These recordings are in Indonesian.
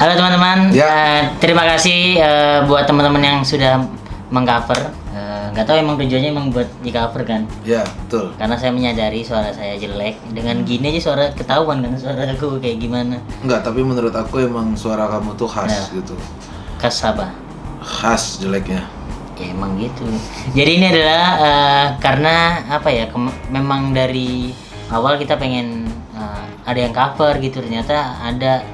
Halo teman-teman, Ya. terima kasih buat teman-teman yang sudah mengcover. Nggak tahu emang tujuannya emang buat di cover kan? Ya, betul. Karena saya menyadari suara saya jelek. Dengan gini aja suara ketahuan kan suara aku kayak gimana. Enggak, tapi menurut aku emang suara kamu tuh khas Ya. gitu. Kasaba. Khas jeleknya. Ya emang gitu. Jadi ini adalah karena apa ya? Memang dari awal kita pengen ada yang cover gitu, ternyata ada.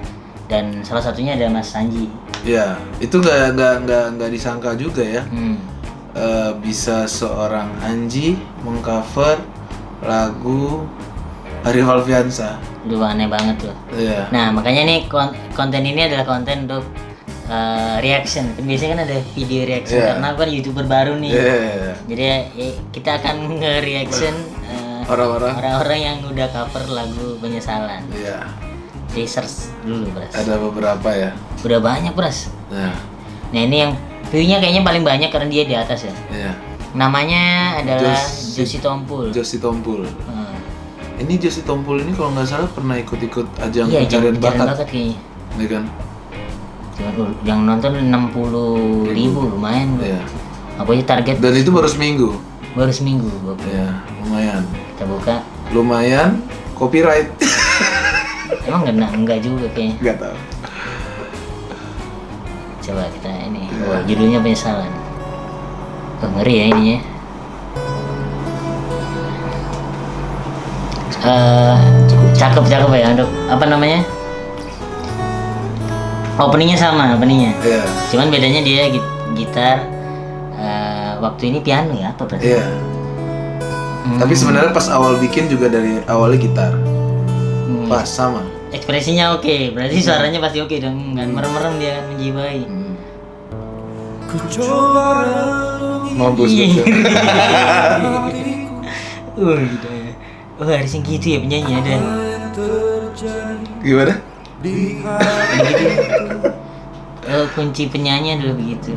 Dan salah satunya ada Mas Sanji. Ya, itu nggak disangka juga ya. Bisa seorang Anji mengcover lagu Ari Valfiansa. Duh, aneh banget loh. Iya. Nah makanya nih konten ini adalah konten untuk reaction. Kan biasanya kan ada video reaction Yeah. karena aku kan YouTuber baru nih. Iya. Jadi kita akan nge-reaction orang-orang yang udah cover lagu Penyesalan. Iya. Jadi search dulu, Bras. Ada beberapa ya. Udah banyak, Bras. Nah, Nah ini yang view-nya kayaknya paling banyak karena dia di atas ya. iya. Namanya adalah Josie- Josie Tompul. Josie Tompul. Hmm. Ini Josie Tompul ini kalau nggak salah pernah ikut-ikut ajang Iya, pencarian bakat, kayaknya. ya kan? Yang nonton 60.000 lumayan. Iya. Apa aja target Dan itu baru seminggu. baru seminggu. Gokil. Ya, lumayan. Kita buka. Lumayan copyright. Emang enggak juga kayaknya. Nggak tahu. Coba kita ini. Ya. Wah, judulnya Penyesalan. Oh, ngeri ya ininya. Cakep ya untuk apa namanya? Openingnya sama openingnya. Iya. Cuman bedanya dia gitar. Waktu ini piano ya apa berarti? Iya. Tapi sebenarnya pas awal bikin juga dari awalnya gitar. Pas sama. Ekspresinya oke, berarti suaranya pasti oke dong, nggak merem-merem dia kan menjiwai. Mampus Iya. betul. Gitu ya. Oh harusnya gitu ya penyanyi ada. Gimana? Oh, kunci penyanyi adalah begitu.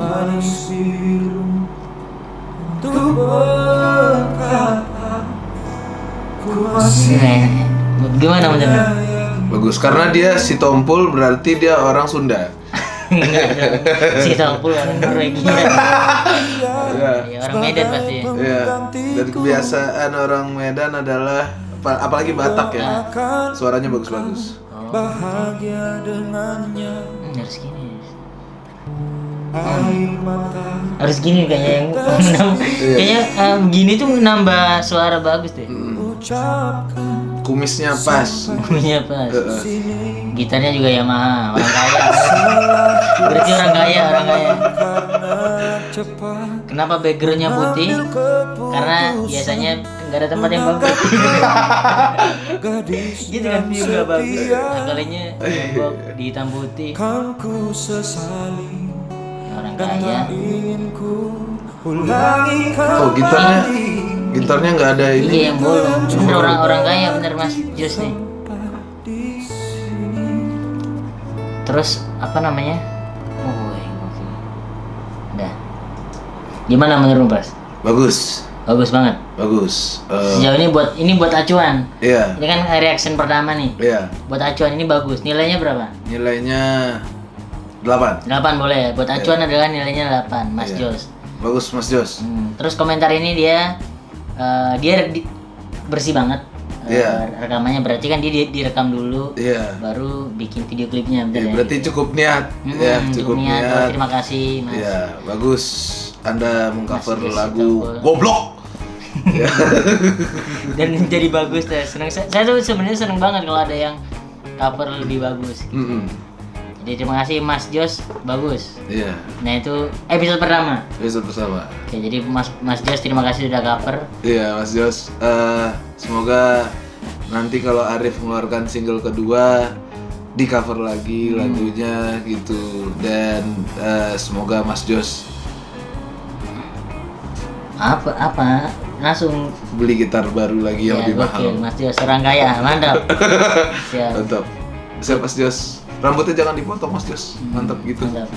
Gimana menurut? Bagus karena dia si Tompul berarti dia orang Sunda. Enggak dong. Si Tompul orang Norwegia. Iya. Ya, orang Medan pasti ya. Iya. Dan kebiasaan orang Medan adalah apalagi Batak ya. Suaranya bagus-bagus. Harus gini. Harus gini kayaknya yang kayaknya gini tuh nambah suara bagus deh. Kumisnya pas. Punya pas. Gitarnya juga Yamaha, orang kaya. Berarti orang kaya. Kenapa backgroundnya putih? Karena biasanya nggak ada tempat yang bagus. Gitu kan view nggak bagus. Kalinya nembok di hitam putih. Orang kaya. Oh gitarnya nggak ada Iya ini. yang bolong. Bener orang kaya bener Mas Jus nih. Terus apa namanya? Oh, oke. Udah. Gimana menurut Mas? Bagus. Bagus banget. Bagus. Sejauh ini buat acuan. Iya. Ini kan reaction pertama nih. Iya. Buat acuan ini bagus. Nilainya berapa? Nilainya 8. 8 boleh. Buat acuan adalah nilainya 8, Mas Iya. Jos. Bagus Mas Jos. Terus komentar ini dia bersih banget. Iya. Rekamannya berarti kan dia direkam dulu. Iya. Baru bikin video klipnya bener Ya, ya? berarti cukup niat. Ya, cukup niat. Oh, terima kasih Mas. Iya, bagus. Anda mengcover Mas Jos lagu Tompul. Goblok. Ya. Dan jadi bagus deh. Saya tuh sebenarnya seneng banget kalau ada yang cover lebih bagus. Mm-mm. Jadi terima kasih Mas Jos, bagus. Iya. Nah itu episode pertama. Episode bersama. Oke, jadi Mas Jos terima kasih sudah cover. Iya, Mas Jos. Semoga nanti kalau Arif mengeluarkan single kedua di cover lagi lagunya gitu, dan semoga Mas Jos Apa langsung beli gitar baru lagi yang lebih gokil, mahal. Mas Jos orang kaya, mantap. Siap. Mantap. Siap Mas Jos. Rambutnya jangan dipotong Mas Jos. Mantap gitu. Mantap.